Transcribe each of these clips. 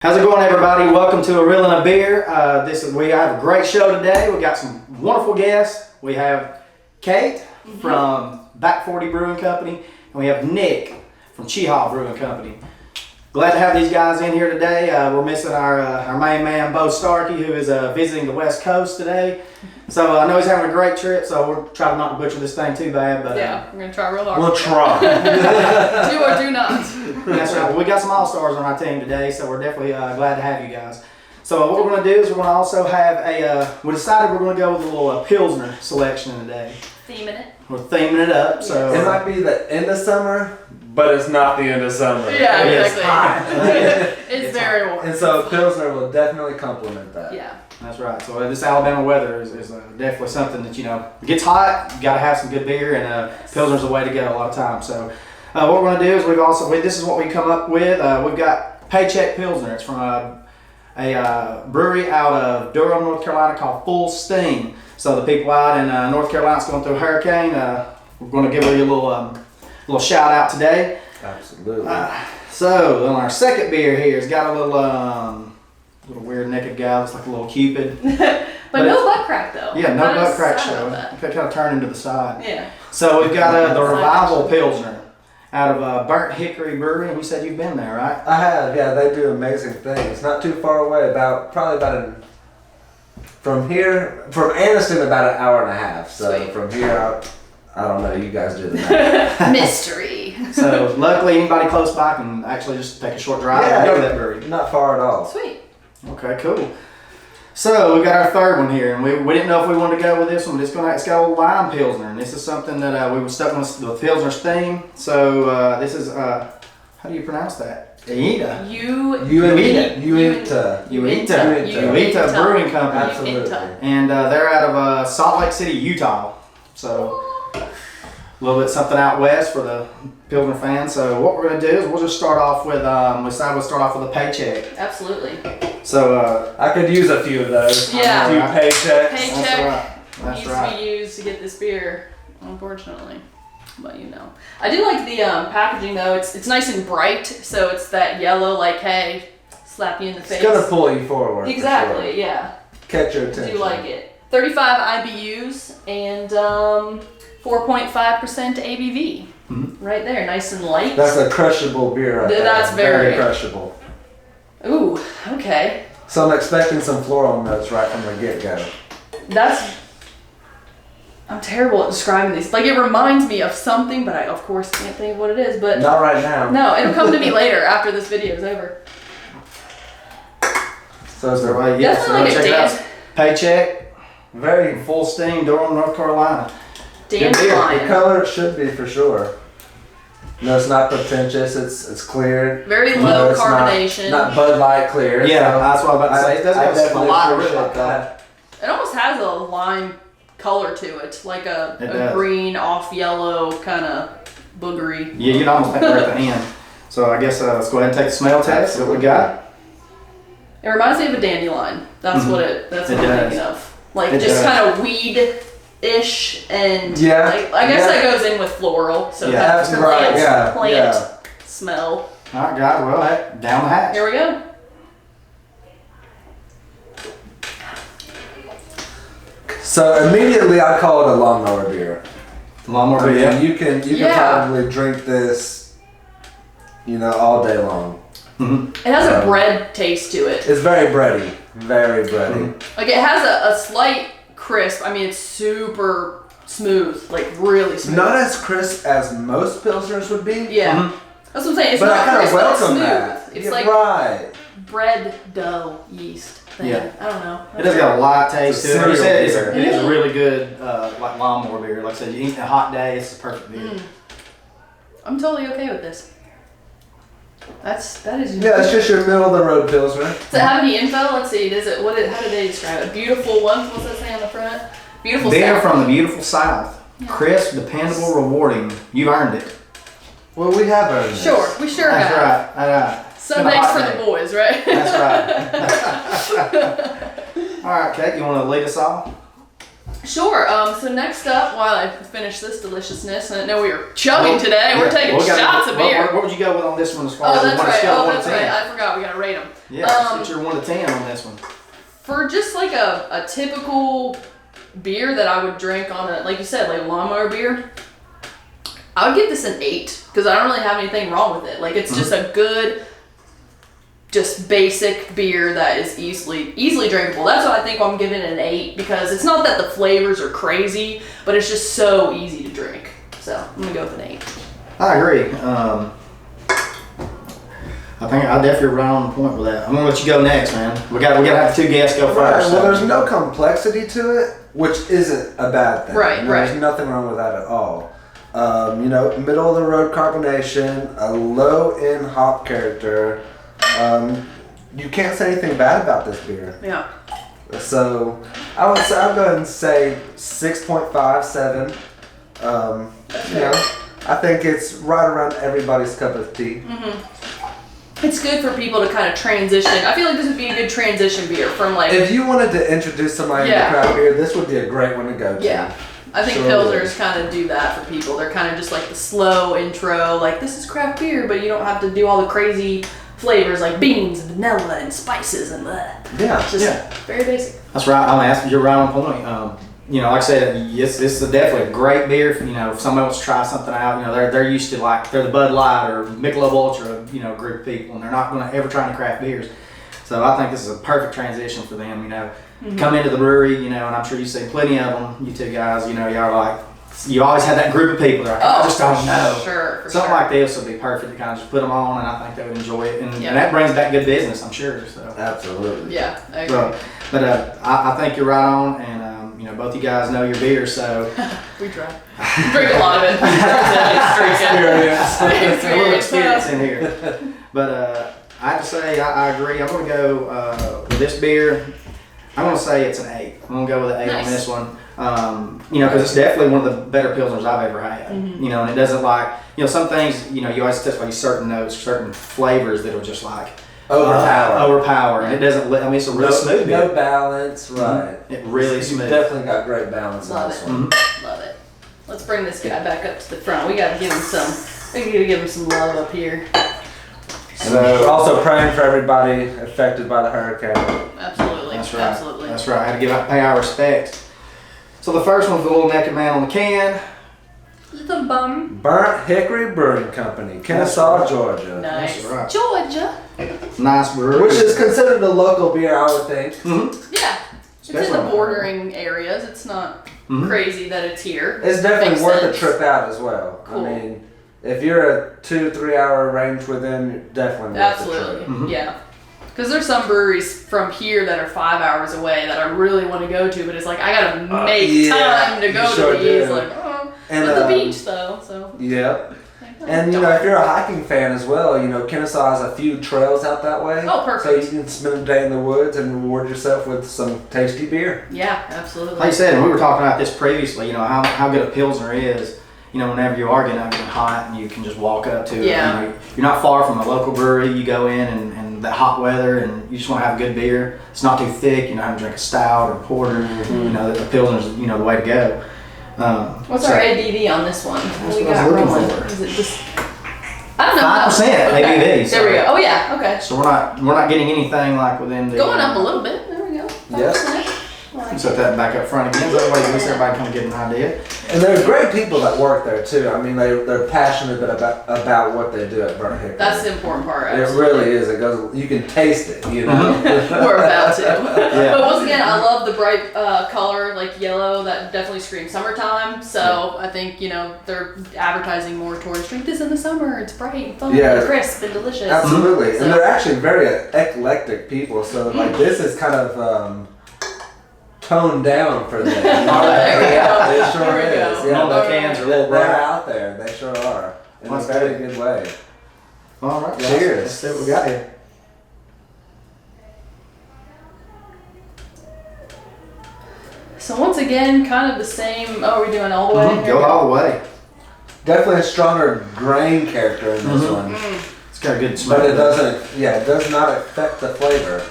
How's it going, everybody? Welcome to A Reel and a Beer. We have a great show today. We got some wonderful guests. We have Kate from Back 40 Brewing Company, and we have Nick from Cheehaw Brewing Company. Glad to have these guys in here today. We're missing our main man, Bo Starkey, who is visiting the West Coast today. So I know he's having a great trip, so we're trying not to butcher this thing too bad. But yeah, we're going to try real hard. We'll try. Do or do not. That's right. Well, we got some all-stars on our team today, so we're definitely glad to have you guys. So what we're going to do is we're going to also have we decided we're going to go with a little Pilsner selection today. Theming it. We're theming it up. So it might be the end of summer, but it's not the end of summer. Yeah, exactly. It's hot. It's very warm. And so Pilsner will definitely complement that. Yeah. That's right. So this Alabama weather is definitely something that, it gets hot, you got to have some good beer, and Pilsner's the way to go a lot of times. So what we're going to do is this is what we come up with. We've got Paycheck Pilsner. It's from a brewery out of Durham, North Carolina called Fullsteam. So the people out in North Carolina's going through a hurricane. We're going to give you a little shout out today. Absolutely. So on our second beer here, it's got a little weird naked guy. Looks like a little Cupid. but no butt crack though. Yeah, no butt crack show. Kind of turned to the side. Yeah. So we've got the Revival Pilsner out of Burnt Hickory Brewery. You said you've been there, right? I have. Yeah, they do amazing things. Not too far away. From Anniston, about an hour and a half. So Sweet. From here out, I don't know. You guys do the math. Mystery. So luckily, anybody close by can actually just take a short drive and go to that brewery. Not far at all. Sweet. Okay, cool. So we got our third one here, and we didn't know if we wanted to go with this one, but it's got a little lime Pilsner, and this is something that we were stuck with the Pilsner's theme. So this is, how do you pronounce that? Uinta. Uinta Brewing Company. Absolutely. And they're out of Salt Lake City, Utah. So a little bit something out west for the Pilsner fans. So what we're going to do is we'll just start off with, we decided we'll start off with a Paycheck. Absolutely. So I could use a few of those. Yeah. A few paychecks. Paycheck That's needs right. to be used to get this beer, unfortunately. But I do like the packaging though. It's nice and bright, so it's that yellow, like, hey, slap you in the face. It's gonna pull you forward. Exactly. For sure. Yeah. Catch your I attention. do like it. 35 IBUs and 4.5% ABV. Mm-hmm. Right there, nice and light. That's a crushable beer right there. That's very crushable. Ooh, okay. So I'm expecting some floral notes right from the get-go. I'm terrible at describing these. Like, it reminds me of something, but I, of course, can't think of what it is. But not right now. No, it'll come to me later after this video is over. So is there Right, yeah, so like check it out. Paycheck, very full steam, Durham, North Carolina. the dandelion. color should be for sure. No, it's not pretentious. It's clear. Very low it's carbonation. Not Bud Light clear. Yeah, so that's what I'm about to say. It doesn't have a definitely lot of appreciate like that. It almost has a lime color to it, like a does. green off yellow kind of boogery. Yeah, you'd almost think we're at the end. So I guess let's go ahead and take the smell test. See what we got. It reminds me of a dandelion. That's what I'm does. thinking of. Like It just does. kind of weed-ish and Yeah, like, I guess yeah. that goes in with floral. So Yeah, that's that's right, yeah, plant yeah. smell. All right, guys. Well, down the hatch. Here we go. So immediately I call it a lawnmower beer. Lawnmower I mean, beer. you can Yeah. probably drink this, all day long. Mm-hmm. It has a bread taste to it. It's very bready, very bready. Like it has a slight crisp. I mean, it's super smooth, like really smooth. Not as crisp as most pilsners would be. Yeah. That's what I'm saying. It's But I not kind crisp, of but it's welcome smooth. that. It's Yeah, like right. bread dough yeast thing. Yeah. I don't know. It does got a light taste It's a to it. Like you said, cereal it is a really good like lawnmower beer. Like I said, you eat a hot day, it's the perfect beer. I'm totally okay with this. That is. Yeah, it's just your middle of the road pilsner. Does it have any info? Let's see. How do they describe it? Beautiful one. What's that say on the front? Beautiful. Beer South. from the beautiful South. Yeah. Crisp, dependable, rewarding. You've earned it. Well, we have earned this. Sure, we sure That's have. right. That's right. Sundays hot for day. the boys, right? That's right. All right, Kate, you want to lead us off? Sure. So next up, while I finish this deliciousness, and I know we were chugging today, we're taking shots of beer. What would you go with on this one as far Oh, as that's one right. scale of Oh, 1 that's to right. 10? I forgot we gotta rate them. Yeah, it's your 1 to 10 on this one. For just like a typical beer that I would drink on a, like you said, like lawnmower beer, I would give this an 8 because I don't really have anything wrong with it. Like it's just a good, just basic beer that is easily drinkable. That's what I think I'm giving it an 8 because it's not that the flavors are crazy, but it's just so easy to drink. So I'm gonna go with an 8. I agree. I think I definitely right on the point with that. I'm gonna let you go next, man. We gotta have 2 guests go Right, first. well, there's no complexity to it, which isn't a bad thing. Right, There's nothing wrong with that at all. Middle of the road carbonation, a low end hop character. You can't say anything bad about this beer. Yeah. So I'll go ahead and say 6.5, 7. I think it's right around everybody's cup of tea. It's good for people to kind of transition. I feel like this would be a good transition beer from like. If you wanted to introduce somebody to craft beer, this would be a great one to go to. Yeah. I think Pilsners kind of do that for people. They're kind of just like the slow intro, like this is craft beer, but you don't have to do all the crazy flavors like beans and vanilla and spices and that. Yeah. It's just very basic. That's right. You're right on point. Like I said, this is definitely a great beer. If somebody wants to try something out, they're used to they're the Bud Light or Michelob Ultra, group of people, and they're not going to ever try any craft beers. So I think this is a perfect transition for them. Come into the brewery, and I'm sure you've seen plenty of them. You two guys, y'all are you always have that group of people that are I just don't know. Something like this would be perfect to kind of just put them on, and I think they would enjoy it, and that brings back good business, I'm sure. So absolutely. Yeah, I agree. But I think you're right on, and both you guys know your beer, so we try. Drink a lot of it. Experience. A little experience in here. But I have to say, I agree. I'm going to go with this beer. I'm going to say it's an 8. I'm going to go with an 8 on this one. Because it's definitely one of the better Pilsners I've ever had. And it doesn't some things, you always test certain notes, certain flavors that'll just overpower. And it doesn't, it's a real smooth beer. No balance, right. It really smooth. You've definitely got great balance on this one. Love it. Let's bring this guy back up to the front. We got to give him some, love up here. So we're also praying for everybody affected by the hurricane. Absolutely. That's right. Absolutely. That's right. I had to pay our respects. So the first one's the little naked man on the can. Little bum. Burnt Hickory Brewing Company, Kennesaw, Georgia. Nice. That's right. Georgia. Nice brewery. Which is considered a local beer, I would think. Yeah. It's in the bordering areas. It's not crazy that it's here. It's definitely Makes worth sense. a trip out as well. Cool. I mean, if you're a 2-3 hour range within, you're definitely worth Absolutely. a trip. Yeah. Because there's some breweries from here that are 5 hours away that I really want to go to, but it's like I gotta make time to go to these. Do. Like, And at the beach though, so. Yep. And if you're a hiking fan as well, Kennesaw has a few trails out that way. Oh, perfect. So you can spend a day in the woods and reward yourself with some tasty beer. Yeah, absolutely. Like you said, and we were talking about this previously, how good a Pilsner is, whenever you are getting hot and you can just walk up to it. You're not far from a local brewery. You go in and that hot weather and you just want to have a good beer. It's not too thick. You don't have to drink a stout or a porter. The Pilsner's, the way to go. What's our ABV on this one? What we what I got was looking rolling? for. Is it just? I don't know. 5% ABV. There we go. Oh yeah. Okay. So we're not getting anything like within the. Going up a little bit. There we go. 5%. Set that back up front again. That way, at least everybody can get an idea. And there are great people that work there too. I mean, they're passionate about what they do at Burnt Hickory. That's the important part. It really is. It goes. You can taste it. We're about to. But once again, I love the bright color, like yellow. That definitely screams summertime. So I think they're advertising more towards drink this in the summer. It's bright, fun, and crisp, and delicious. Absolutely, and they're actually very eclectic people. So this is kind of. Toned down for them. There we go. It sure is. Yeah, the cans are a little they're bright. out there. They sure are. In a very good way. All right. Cheers. Let's see what we got here. So once again, kind of the same. Oh, we're doing all the way. Go all the way. Definitely a stronger grain character in this one. It's got a good smell. But it doesn't. Yeah, it does not affect the flavor.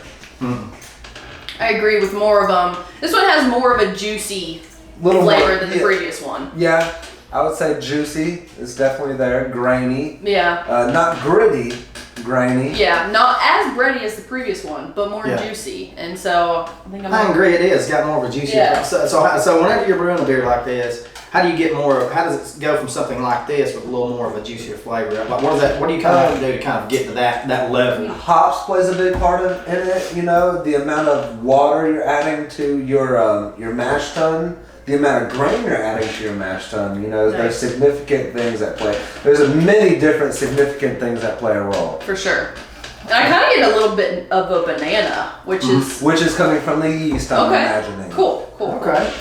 I agree with more of this one has more of a juicy little flavor more, than the previous one. Yeah, I would say juicy is definitely there. Grainy. Yeah. Not gritty, grainy. Yeah, not as bready as the previous one, but more Yeah. juicy. And so I think I agree, it is. It's got more of a juicy. Yeah. So whenever you're brewing a beer like this, how do you get more? How does it go from something like this with a little more of a juicier flavor? Like what do you kind of have to do to kind of get to that level? Hops plays a big part in it. You know, the amount of water you're adding to your mash tun, the amount of grain you're adding to your mash tun. You know, there's significant things that play. There's many different significant things that play a role. For sure. And I kind of get a little bit of a banana, which is coming from the yeast. I'm imagining. Cool. Okay.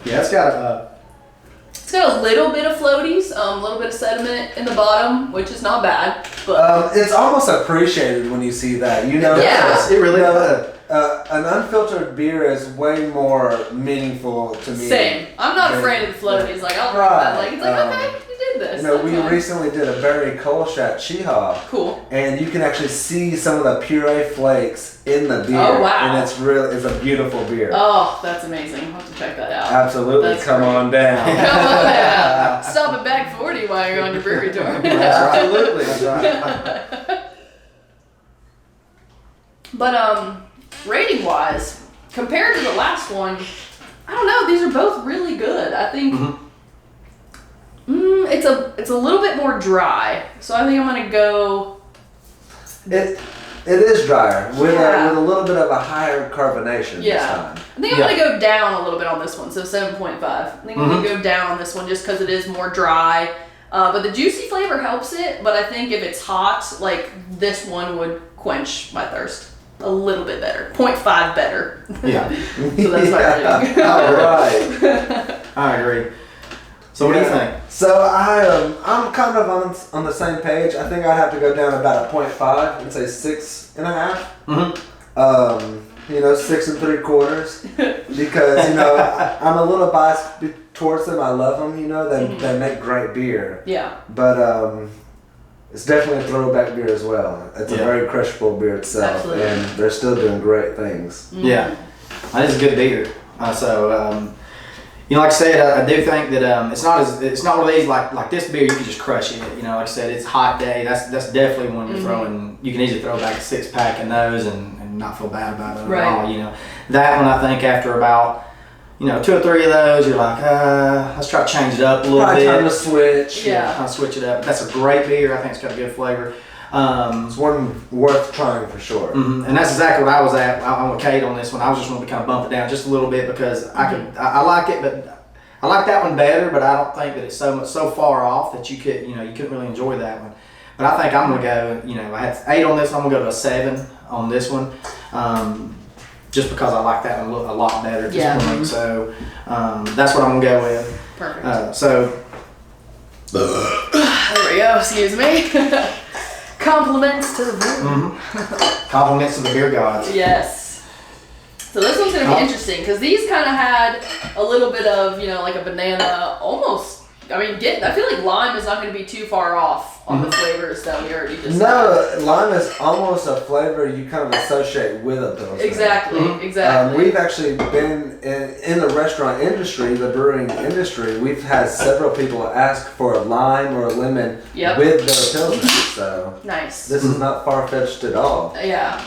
Yeah, it's got a little bit of floaties, a little bit of sediment in the bottom, which is not bad. But it's almost appreciated when you see that. You know, Yeah. it really does. An unfiltered beer is way more meaningful to me. Same. I'm not afraid of the floaties. Like I'll drink that. Like it's like okay, you did this. You know, That's we fine. recently did a berry Kolschat Chiha. Cool. And you can actually see some of the puree flakes in the beer. Oh, wow. And it's a beautiful beer. Oh, that's amazing. I'll have to check that out. Absolutely. That's Come great. on down. Come on down. Stop at Bag 40 while you're on your brewery tour. Absolutely. That's right. But rating wise, compared to the last one, I don't know. These are both really good. I think it's a little bit more dry. So I think I'm gonna go. It is drier with Yeah. a little bit of a higher carbonation this Yeah. time. I think I'm gonna go down a little bit on this one. So 7.5. I think I'm gonna go down on this one just because it is more dry. But the juicy flavor helps it. But I think if it's hot, like this one would quench my thirst a little bit better. 0.5 better. Yeah. So that's my rating. All right. I agree. So what do you think? So I'm kind of on the same page. I think I'd have to go down about a 0.5 and say 6.5. You know, 6 3/4 because you know I'm a little biased towards them. I love them. You know, they make great beer. Yeah. But it's definitely a throwback beer as well. It's a very crushable beer itself, Absolutely. and they're still doing great things. Yeah, that is a good beer. You know, like I said, I do think that it's not one of these like this beer you can just crush it. You know, like I said, it's a hot day. That's definitely when you're throwing. You can easily throw back a 6-pack in those and not feel bad about it at all. You know, that one I think after about 2 or 3 of those, you're like, let's try to change it up a little Probably bit. time to switch. Yeah. Kind of switch it up. That's a great beer. I think it's got a good flavor. It's one worth trying for sure. And that's exactly what I was at. I'm with Kate on this one. I was just wanting to kind of bump it down just a little bit because I like it, but I like that one better. But I don't think that it's so far off that you couldn't really enjoy that one. But I think I'm gonna go. I had 8 on this one. I'm gonna go to a 7 on this one. Just because I like that one a lot better at this point. So that's what I'm gonna go with. Perfect. There we go. Excuse me. Compliments to the beer. Compliments to the beer gods. Yes. So this one's gonna be interesting because these kind of had a little bit of like a banana almost. I mean, I feel like lime is not going to be too far off on the flavors that we already just No, lime is almost a flavor you kind of associate with a Pilsner. Exactly. We've actually been in the restaurant industry, the brewing industry. We've had several people ask for a lime or a lemon with their Pilsner. So Nice. this is not far-fetched at all. Yeah.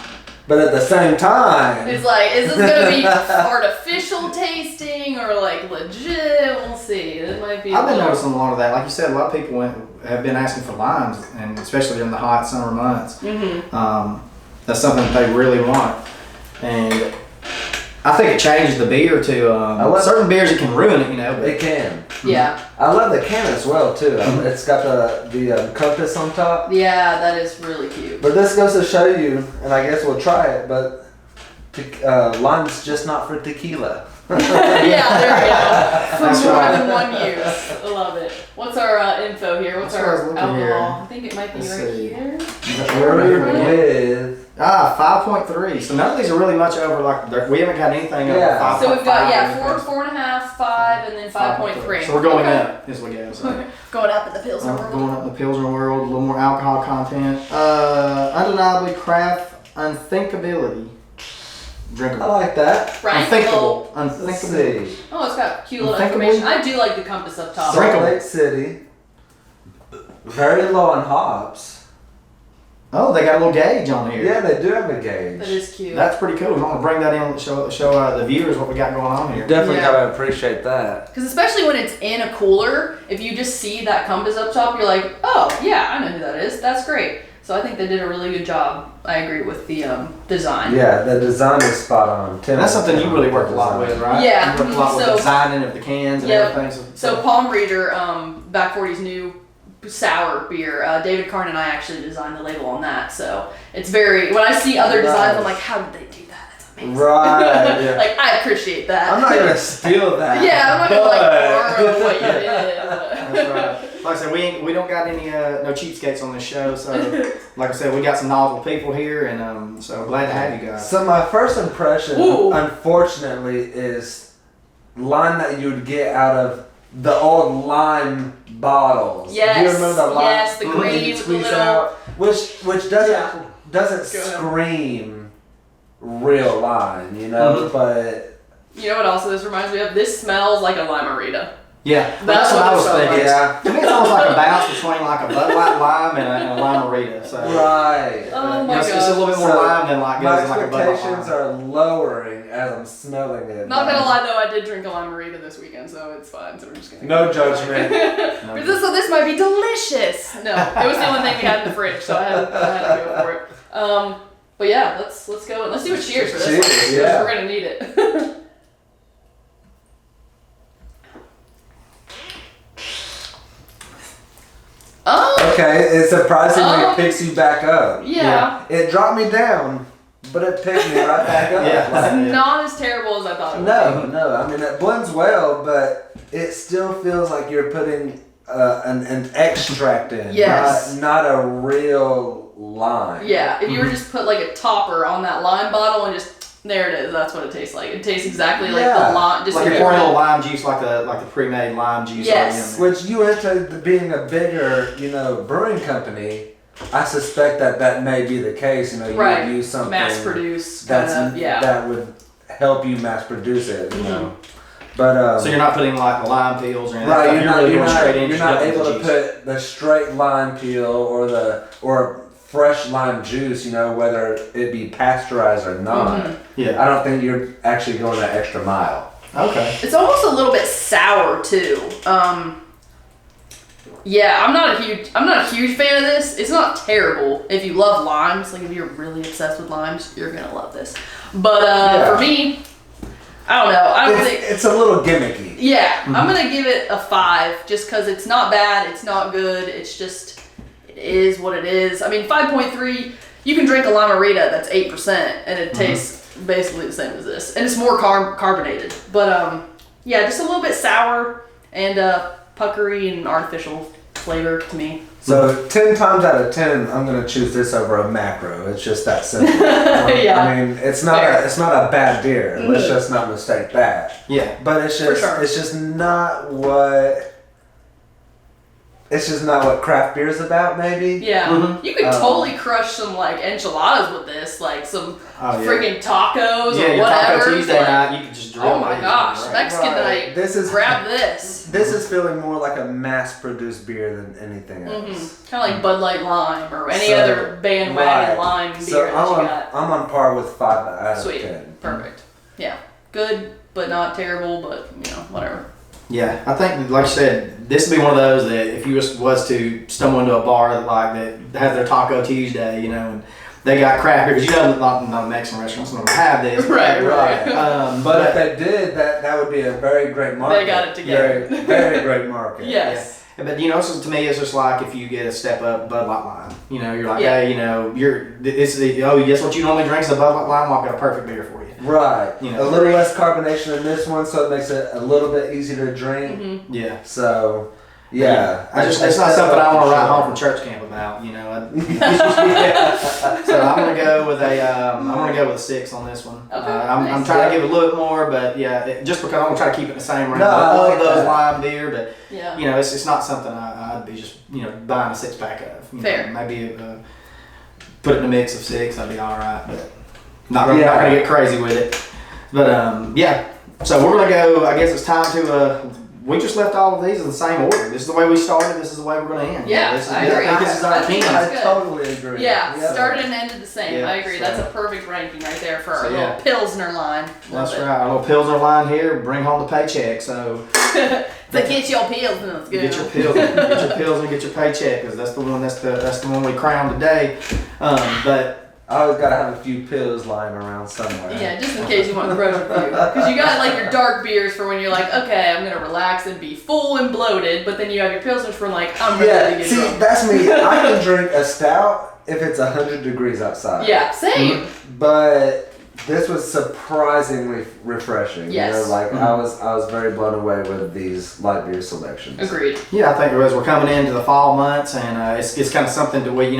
But at the same time, It's like, is this going to be artificial tasting or like legit? We'll see. It might be. I've been noticing a lot of that. Like you said, a lot of people have been asking for limes, and especially during the hot summer months. That's something that they really want. And I think it changes the beer to certain beers. It can ruin it, But it can. Yeah. I love the can as well too. It's got the compass on top. Yeah, that is really cute. But this goes to show you, and I guess we'll try it, but lime's just not for tequila. Yeah, there we go. For That's more right. than one use. I love it. What's our info here? What's That's what I was our looking alcohol? here. I think it might be Let's right see. here. With 5.3. So none of these are really much over. We haven't got anything over 5.5. So we've got 4, 4.5, 5, and then 5.3. So we're going up as we go. So. Going up in the Pilsner world. Going up in the Pilsner world, a little more alcohol content. Undeniably craft unthinkability. drinkable. I like that. Right? Unthinkable. Let's Unthinkable. see. Oh, it's got cute little Unthinkable? information. I do like the compass up top. Drink- Salt Lake City. Very low on hops. Oh, they got a little gauge on here. Yeah, they do have a gauge. That is cute. That's pretty cool. We want to bring that in and show the viewers what we got going on here. Definitely Yeah. gotta appreciate that. Because especially when it's in a cooler, if you just see that compass up top, you're like, oh, yeah, I know who that is. That's great. So I think they did a really good job. I agree with the design. Yeah, the design is spot on. And that's something you really work a lot with, right? Yeah. You work a lot with So- the designing of the cans and Yep. everything. So Palm Reader, Back 40's new sour beer, David Karn and I actually designed the label on that. So it's very, when I see other designs, I'm like, how did they do that? That's amazing. Right. Yeah. Like, I appreciate that. I'm not gonna steal that. Yeah, I'm not gonna like but- borrow what you did. That's right. Like I said, we don't got any no cheapskates on this show. So, like I said, we got some knowledgeable people here, and so glad to have you guys. So my first impression, Ooh. unfortunately, is lime that you would get out of the old lime bottles. Yes, Do you remember the lime? yes, the that green you'd with the squeeze little- out, which doesn't Yeah. doesn't Go ahead. scream real lime, you know, but You know what also this reminds me of? This smells like a limerita. Yeah, That's what what I it was felt thinking. like. yeah, To me, it's almost like a balance between like a Bud Light lime and a limerita. So, right. Oh you my know, it's a little bit more So, lime than like My goes in like a Bud Light expectations lime. are lowering as I'm smelling it. Not gonna lie though, I did drink a limerita this weekend, so it's fine. So we're just gonna No judgment. So this might be delicious. No, it was the only thing we had in the fridge, so I had to go for it. But yeah, let's go and let's do a cheers for this one. Cheers, because yeah. We're gonna need it. Oh Okay, it surprisingly Um, picks you back up. yeah. It dropped me down, but it picked me right back up. Yeah. Like, Not as terrible as I thought it would no. I mean, it blends well, but it still feels like you're putting an extract in. Yes. Not a real lime. be. Yeah, if you were just put like a topper on that lime bottle and just there it is, that's what it tastes like. It tastes exactly like Yeah. the lime. Just Like you're pouring a little lime juice, like the pre-made lime juice. Yes. Right in Which Uinta, being a bigger, brewing company, I suspect that may be the case. You Right. would use something mass produce. that's Yeah. that would help you mass produce it. You know, Mhm. but there. So you're not putting like the lime peels or anything. right, Like, you're really going straight in. you're just not dumping able the to juice. put the straight lime peel or fresh lime juice. Whether it be pasteurized or not. Mhm. Yeah. I don't think you're actually going that extra mile. Okay. It's almost a little bit sour too. Yeah, I'm not a huge fan of this. It's not terrible. If you love limes, like if you're really obsessed with limes, you're gonna love this. But Yeah. for me, I don't know. I don't think. It's a little gimmicky. Yeah, I'm gonna give it a 5 just because it's not bad, it's not good, it's just, it is what it is. I mean, 5.3, you can drink a limerita that's 8% and it tastes basically the same as this. And it's more carbonated. But yeah, just a little bit sour and puckery and artificial flavor to me. So 10 times out of 10, I'm gonna choose this over a macro. It's just that simple. Yeah. I mean, it's not a bad beer. Let's just not mistake that. Yeah. But it's For just sure. it's just not what craft beer is about. Maybe. Yeah, Mhm. you could totally crush some like enchiladas with this, like some Oh, yeah. freaking tacos Yeah, or your whatever. Taco Tuesday like, night, you could just drill oh my these, gosh, right? Mexican Right. night. This is Grab this. This is feeling more like a mass-produced beer than anything else. Kind of like Bud Light Lime or any So, other bandwagon right. lime beer So that I'm you on, got. I'm on par with 5 out of Sweet. 10. Perfect. Yeah. Good, but not terrible, but whatever. Yeah, I think, like you said, this would be one of those that if you was to stumble into a bar that has their Taco Tuesday, and they got craft beer, because not Mexican restaurants don't have this. Right. But if they did, that would be a very great market. They got it together. Very, very great market. Yes. Yeah, but so to me, it's just like if you get a step up Bud Light Lime. You're like, Yeah. hey, guess what you normally drink is a Bud Light Lime. I've got a perfect beer for you. Right. You know. A little less carbonation in this one, so it makes it a little bit easier to drink. Mm-hmm. Yeah. So, yeah. It's not something I want to ride home from church camp about. So I'm gonna go with a 6 on this one. Okay, I'm nice. trying to give it a little bit more, but just because I'm gonna try to keep it in the same range. No, I I love like those that. lime beer, but Yeah. it's not something I'd be just buying a 6-pack of. Fair. Maybe put it in a mix of 6, I'd be all right. But Not gonna get crazy with it. But yeah. So we're gonna go. I guess it's time to. We just left all of these in the same order. This is the way we started. This is the way we're going to end. Yeah, I agree. I think this is our team. I totally agree. Yeah, started and ended the same. Yeah, I agree. That's a perfect ranking right there for our little Pilsner line. That's right. Our little Pilsner line here. Bring home the paycheck. So get your Pilsner. Get your Pilsner. Get your Pilsner. Get your paycheck because that's the one. That's the one we crowned today. But. I always gotta have a few pills lying around somewhere. Yeah, just in case you want to throw a few. Because you got like your dark beers for when you're like, okay, I'm gonna relax and be full and bloated. But then you have your pilsners for like, I'm ready to get drunk. That's me. I can drink a stout if it's 100 degrees outside. Yeah, same. But this was surprisingly refreshing. Yes. You know, like I was very blown away with these light beer selections. Agreed. Yeah, I think as we're coming into the fall months, and it's kind of something to where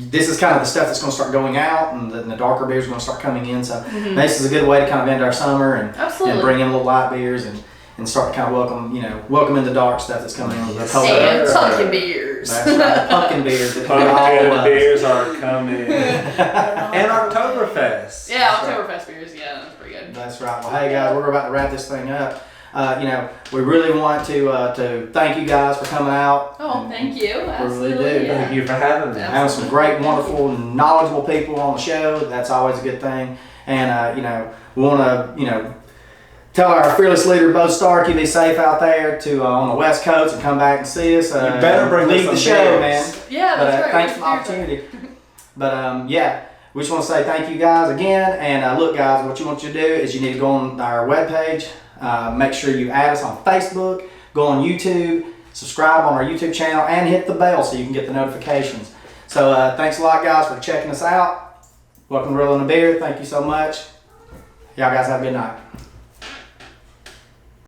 this is kind of the stuff that's going to start going out, and the darker beers are going to start coming in. So this is a good way to kind of end our summer and bring in little light beers and start to kind of welcome in the dark stuff that's coming in. And pumpkin beers. That's right, pumpkin beers. Pumpkin beers are coming. And Oktoberfest. Yeah, Oktoberfest beers. Yeah, that's pretty good. That's right. Well, hey guys, we're about to wrap this thing up. We really want to thank you guys for coming out. Oh, thank you. Absolutely. We really do. Yeah. Thank you for having me. Having some great, wonderful, knowledgeable people on the show. That's always a good thing. And we want to tell our fearless leader, Bo Starkey, be safe out there on the West Coast and come back and see us. You better bring lead us the some show, beers. man. Yeah, But that's right. thanks for the opportunity. But we just want to say thank you guys again. And look, guys, what you want you to do is you need to go on our webpage. Make sure you add us on Facebook. Go on YouTube. Subscribe on our YouTube channel and hit the bell so you can get the notifications. So thanks a lot, guys, for checking us out. Welcome to Rolling a Beer. Thank you so much. Y'all guys have a good night.